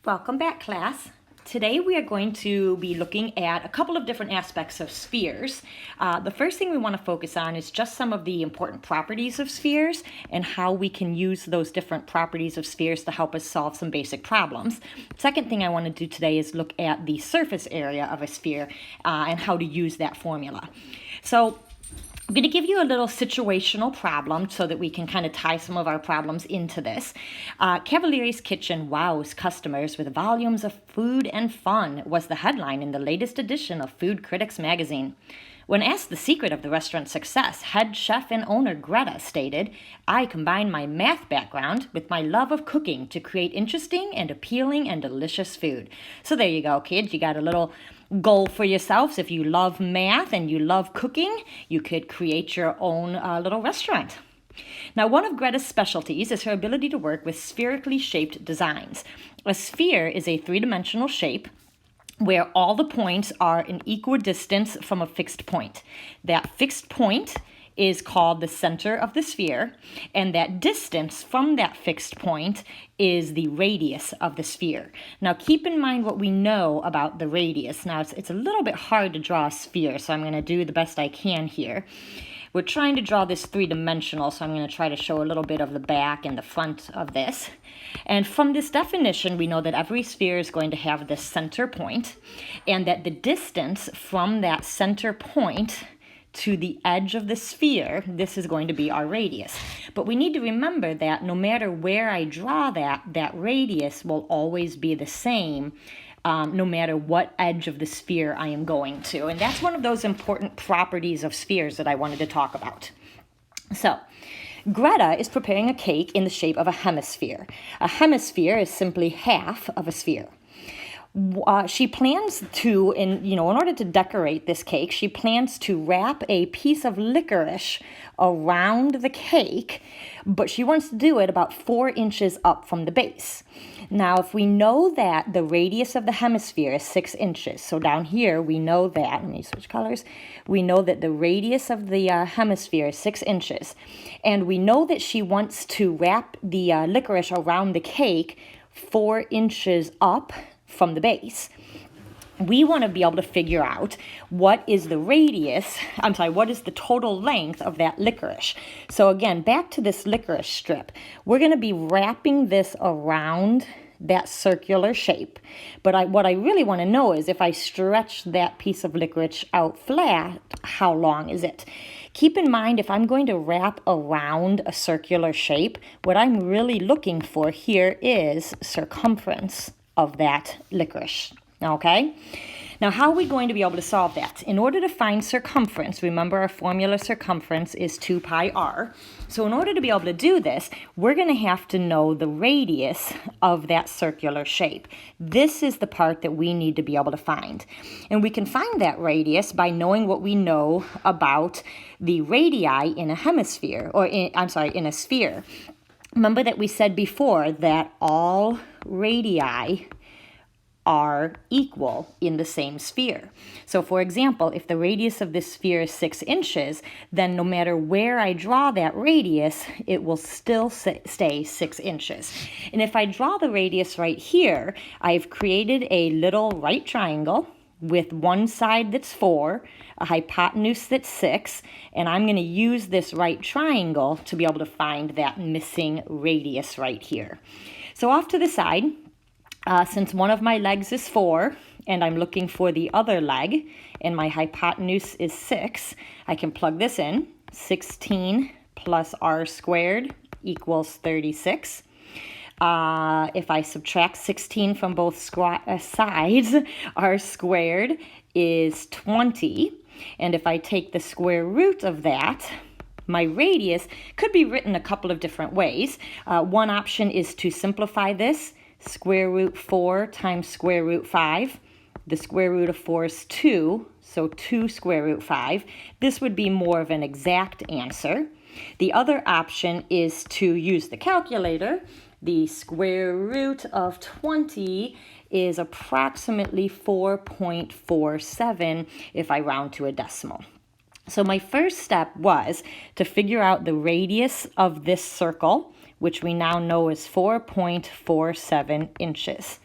Welcome back, class. Today we are going to be looking at a couple of different aspects of spheres. The first thing we want to focus on is just some of the important properties of spheres and how we can use those different properties of spheres to help us solve some basic problems. Second thing I want to do today is look at the surface area of a sphere and how to use that formula. So I'm going to give you a little situational problem so that we can kind of tie some of our problems into this. Cavalieri's Kitchen wows customers with volumes of food and fun was the headline in the latest edition of Food Critics magazine. When asked the secret of the restaurant's success, head chef and owner Greta stated, "I combine my math background with my love of cooking to create interesting and appealing and delicious food." So there you go, kids. You got a little goal for yourselves. If you love math and you love cooking, you could create your own little restaurant. Now, one of Greta's specialties is her ability to work with spherically shaped designs. A sphere is a three-dimensional shape where all the points are an equidistance from a fixed point. That fixed point is called the center of the sphere, and that distance from that fixed point is the radius of the sphere. Now keep in mind what we know about the radius. Now it's a little bit hard to draw a sphere, so I'm going to do the best I can here. We're trying to draw this three-dimensional, so I'm going to try to show a little bit of the back and the front of this. And from this definition, we know that every sphere is going to have this center point, and that the distance from that center point to the edge of the sphere, this is going to be our radius. But we need to remember that no matter where I draw that radius will always be the same no matter what edge of the sphere I am going to. And that's one of those important properties of spheres that I wanted to talk about. So, Greta is preparing a cake in the shape of a hemisphere. A hemisphere is simply half of a sphere. She plans to, in order to decorate this cake, she plans to wrap a piece of licorice around the cake, but she wants to do it about 4 inches up from the base. Now, if we know that the radius of the hemisphere is 6 inches, so down here we know that, let me switch colors, we know that the radius of the hemisphere is 6 inches, and we know that she wants to wrap the licorice around the cake 4 inches up from the base. We want to be able to figure out what is the total length of that licorice. So again, back to this licorice strip, we're going to be wrapping this around that circular shape. But what I really want to know is if I stretch that piece of licorice out flat, how long is it? Keep in mind, if I'm going to wrap around a circular shape, what I'm really looking for here is circumference of that licorice, okay? Now, how are we going to be able to solve that? In order to find circumference, remember our formula circumference is 2 pi r. So in order to be able to do this, we're going to have to know the radius of that circular shape. This is the part that we need to be able to find. And we can find that radius by knowing what we know about the radii in a hemisphere, in a sphere. Remember that we said before that all radii are equal in the same sphere. So for example, if the radius of this sphere is 6 inches, then no matter where I draw that radius, it will still stay 6 inches. And if I draw the radius right here, I've created a little right triangle with one side that's 4, a hypotenuse that's 6, and I'm going to use this right triangle to be able to find that missing radius right here. So off to the side, since one of my legs is 4, and I'm looking for the other leg, and my hypotenuse is 6, I can plug this in. 16 plus r squared equals 36. If I subtract 16 from both sides, r squared is 20. And if I take the square root of that, my radius could be written a couple of different ways. One option is to simplify this. Square root 4 times square root 5. The square root of 4 is 2, so 2 square root 5. This would be more of an exact answer. The other option is to use the calculator. The square root of 20 is approximately 4.47 if I round to a decimal. So my first step was to figure out the radius of this circle, which we now know is 4.47 inches.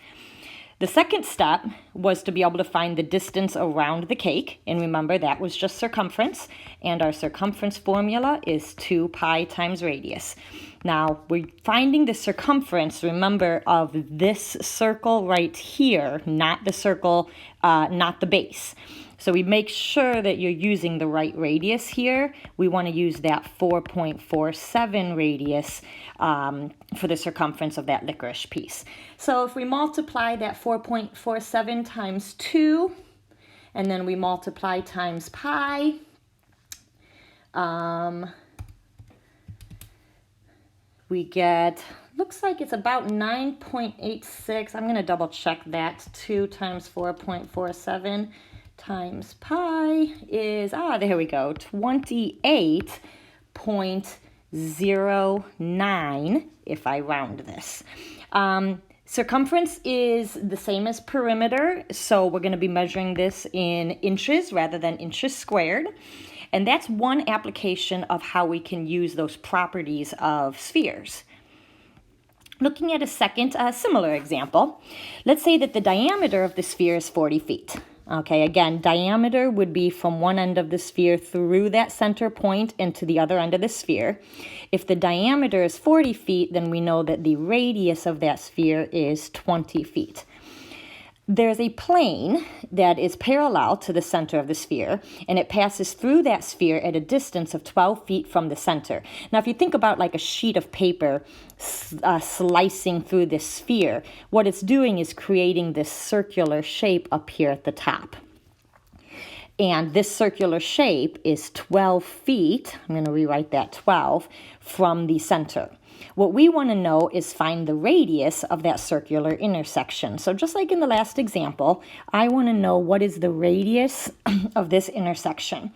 The second step was to be able to find the distance around the cake. And remember, that was just circumference. And our circumference formula is 2 pi times radius. Now, we're finding the circumference, remember, of this circle right here, not the circle, not the base. So we make sure that you're using the right radius here. We want to use that 4.47 radius for the circumference of that licorice piece. So if we multiply that 4.47 times 2, and then we multiply times pi, we get, looks like it's about 9.86. I'm going to double check that. 2 times 4.47 times pi is, there we go, 28.09 if I round this. Circumference is the same as perimeter, so we're going to be measuring this in inches rather than inches squared. And that's one application of how we can use those properties of spheres. Looking at a second similar example, let's say that the diameter of the sphere is 40 feet. Okay, again, diameter would be from one end of the sphere through that center point and to the other end of the sphere. If the diameter is 40 feet, then we know that the radius of that sphere is 20 feet. There's a plane that is parallel to the center of the sphere, and it passes through that sphere at a distance of 12 feet from the center. Now, if you think about like a sheet of paper slicing through this sphere, what it's doing is creating this circular shape up here at the top. And this circular shape is 12 feet, I'm going to rewrite that 12, from the center. What we want to know is find the radius of that circular intersection. So just like in the last example, I want to know what is the radius of this intersection.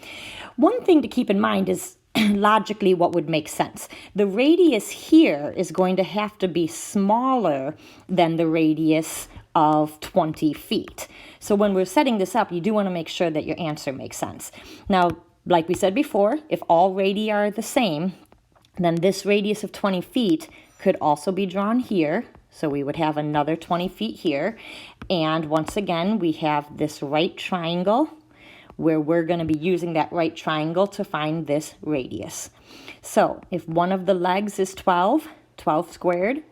One thing to keep in mind is logically what would make sense. The radius here is going to have to be smaller than the radius of 20 feet. So when we're setting this up, you do want to make sure that your answer makes sense. Now, like we said before, if all radii are the same, then this radius of 20 feet could also be drawn here. So we would have another 20 feet here. And once again, we have this right triangle where we're going to be using that right triangle to find this radius. So if one of the legs is 12 squared,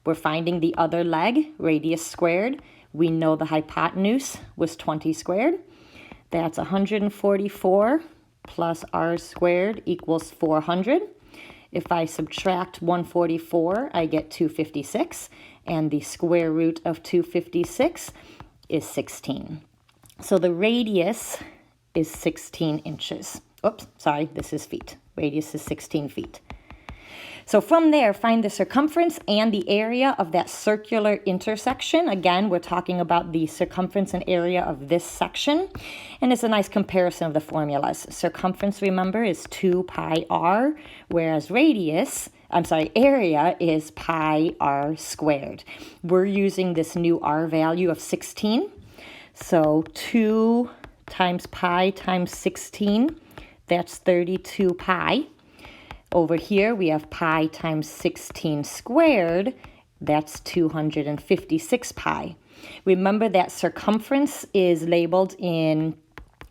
we're finding the other leg, radius squared. We know the hypotenuse was 20 squared. That's 144 plus r squared equals 400. If I subtract 144, I get 256, and the square root of 256 is 16. So the radius is 16 inches. Oops, sorry, this is feet. Radius is 16 feet. So from there, find the circumference and the area of that circular intersection. Again, we're talking about the circumference and area of this section. And it's a nice comparison of the formulas. Circumference, remember, is 2 pi r, whereas area is pi r squared. We're using this new r value of 16. So 2 times pi times 16, that's 32 pi. Over here, we have pi times 16 squared. That's 256 pi. Remember that circumference is labeled in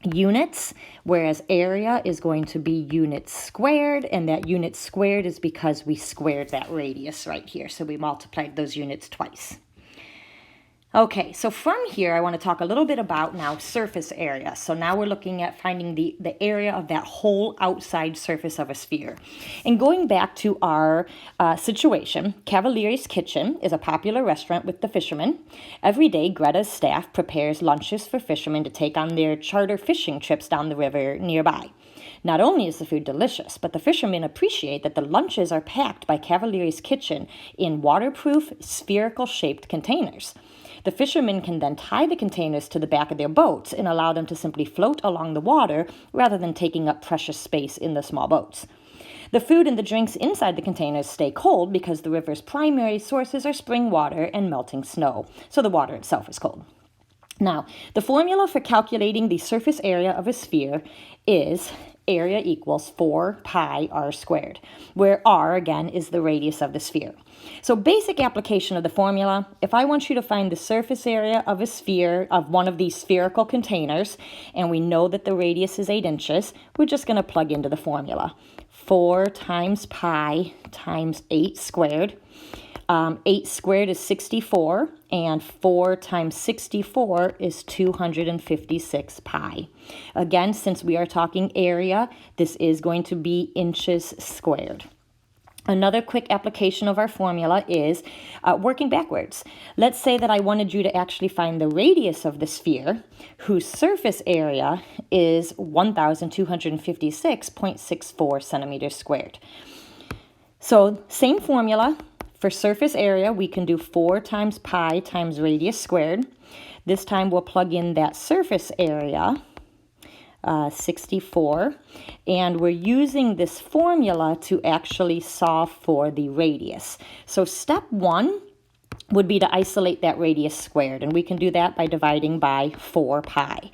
units, whereas area is going to be units squared, and that unit squared is because we squared that radius right here. So we multiplied those units twice. Okay, so from here, I want to talk a little bit about now surface area. So now we're looking at finding the area of that whole outside surface of a sphere. And going back to our situation, Cavalieri's Kitchen is a popular restaurant with the fishermen. Every day, Greta's staff prepares lunches for fishermen to take on their charter fishing trips down the river nearby. Not only is the food delicious, but the fishermen appreciate that the lunches are packed by Cavalieri's Kitchen in waterproof, spherical-shaped containers. The fishermen can then tie the containers to the back of their boats and allow them to simply float along the water rather than taking up precious space in the small boats. The food and the drinks inside the containers stay cold because the river's primary sources are spring water and melting snow, so the water itself is cold. Now, the formula for calculating the surface area of a sphere is area equals 4 pi r squared, where r, again, is the radius of the sphere. So basic application of the formula, if I want you to find the surface area of a sphere, of one of these spherical containers, and we know that the radius is 8 inches, we're just going to plug into the formula. 4 times pi times 8 squared. 8 squared is 64, and 4 times 64 is 256 pi. Again, since we are talking area, this is going to be inches squared. Another quick application of our formula is working backwards. Let's say that I wanted you to actually find the radius of the sphere, whose surface area is 1,256.64 centimeters squared. So same formula. For surface area, we can do 4 times pi times radius squared. This time we'll plug in that surface area, 64, and we're using this formula to actually solve for the radius. So step 1 would be to isolate that radius squared, and we can do that by dividing by 4 pi.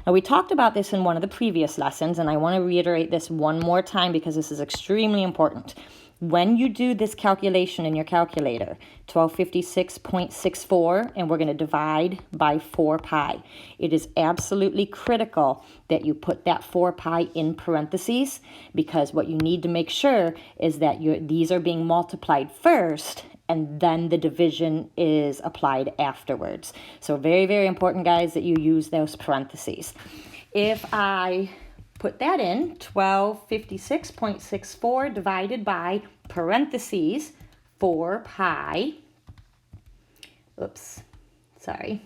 Now, we talked about this in one of the previous lessons, and I want to reiterate this one more time because this is extremely important. When you do this calculation in your calculator, 1256.64, and we're going to divide by 4 pi, it is absolutely critical that you put that 4 pi in parentheses, because what you need to make sure is that these are being multiplied first, and then the division is applied afterwards. So very, very important, guys, that you use those parentheses. If I put that in, 1256.64 divided by parentheses 4 pi. Oops, sorry.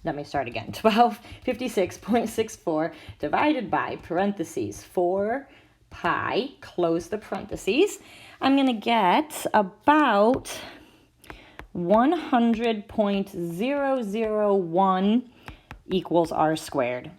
Let me start again. 1256.64 divided by parentheses 4 pi, close the parentheses. I'm going to get about 100.001 equals r squared.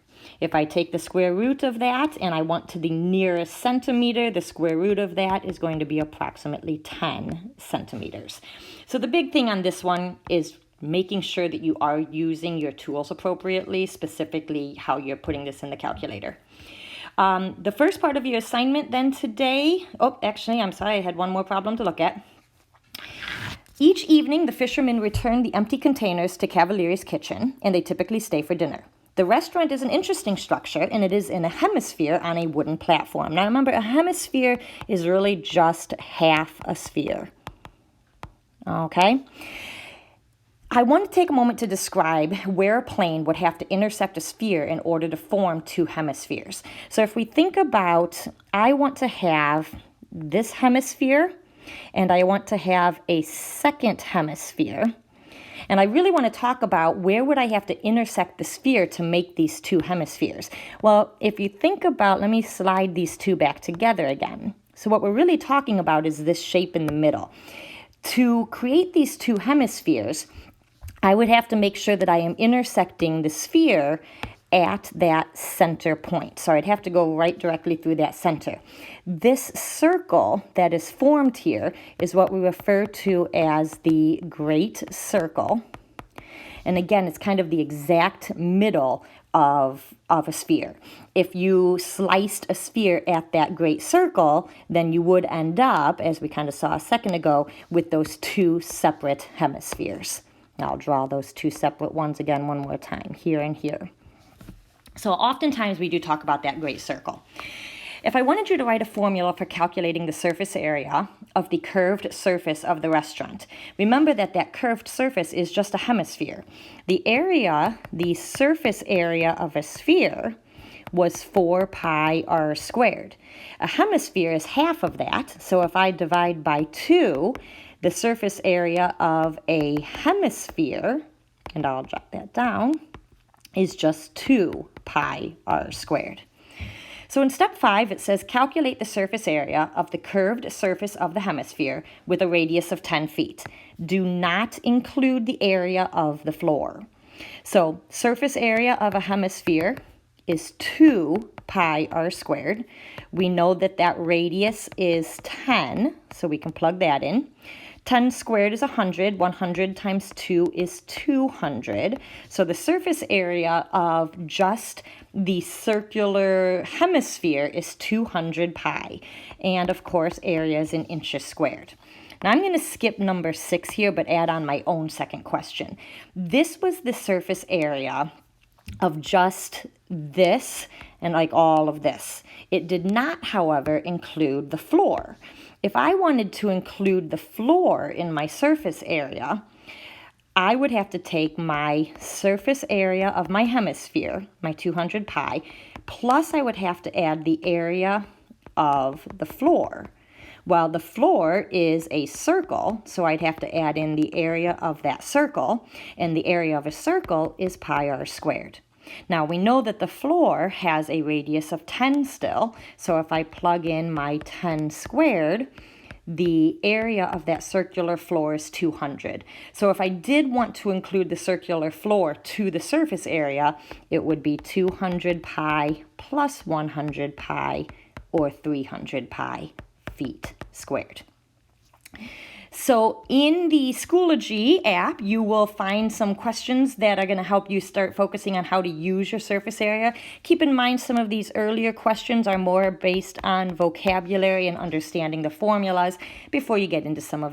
If I take the square root of that and I want to the nearest centimeter, the square root of that is going to be approximately 10 centimeters. So the big thing on this one is making sure that you are using your tools appropriately, specifically how you're putting this in the calculator. The first part of your assignment then today, actually, I'm sorry, I had one more problem to look at. Each evening, the fishermen return the empty containers to Cavalier's kitchen, and they typically stay for dinner. The restaurant is an interesting structure, and it is in a hemisphere on a wooden platform. Now remember, a hemisphere is really just half a sphere. Okay? I want to take a moment to describe where a plane would have to intersect a sphere in order to form two hemispheres. So if we think about, I want to have this hemisphere, and I want to have a second hemisphere. And I really want to talk about where would I have to intersect the sphere to make these two hemispheres. Well, if you think about, let me slide these two back together again. So what we're really talking about is this shape in the middle. To create these two hemispheres, I would have to make sure that I am intersecting the sphere at that center point. So I'd have to go right directly through that center. This circle that is formed here is what we refer to as the great circle. And again, it's kind of the exact middle of a sphere. If you sliced a sphere at that great circle, then you would end up, as we kind of saw a second ago, with those two separate hemispheres. Now I'll draw those two separate ones again one more time, here and here. So oftentimes we do talk about that great circle. If I wanted you to write a formula for calculating the surface area of the curved surface of the restaurant, remember that that curved surface is just a hemisphere. The area, the surface area of a sphere, was 4 pi r squared. A hemisphere is half of that, so if I divide by 2, the surface area of a hemisphere, and I'll jot that down, is just 2 pi r squared. So in step 5, it says calculate the surface area of the curved surface of the hemisphere with a radius of 10 feet. Do not include the area of the floor. So surface area of a hemisphere is 2 pi r squared. We know that that radius is 10, so we can plug that in. 10 squared is 100. 100 times 2 is 200. So the surface area of just the circular hemisphere is 200 pi. And of course, area is in inches squared. Now I'm going to skip number 6 here, but add on my own second question. This was the surface area of just this and like all of this. It did not, however, include the floor. If I wanted to include the floor in my surface area, I would have to take my surface area of my hemisphere, my 200 pi, plus I would have to add the area of the floor. Well, the floor is a circle, so I'd have to add in the area of that circle, and the area of a circle is pi r squared. Now, we know that the floor has a radius of 10 still, so if I plug in my 10 squared, the area of that circular floor is 200. So if I did want to include the circular floor to the surface area, it would be 200 pi plus 100 pi, or 300 pi feet squared. So in the Schoology app, you will find some questions that are going to help you start focusing on how to use your surface area. Keep in mind some of these earlier questions are more based on vocabulary and understanding the formulas before you get into some of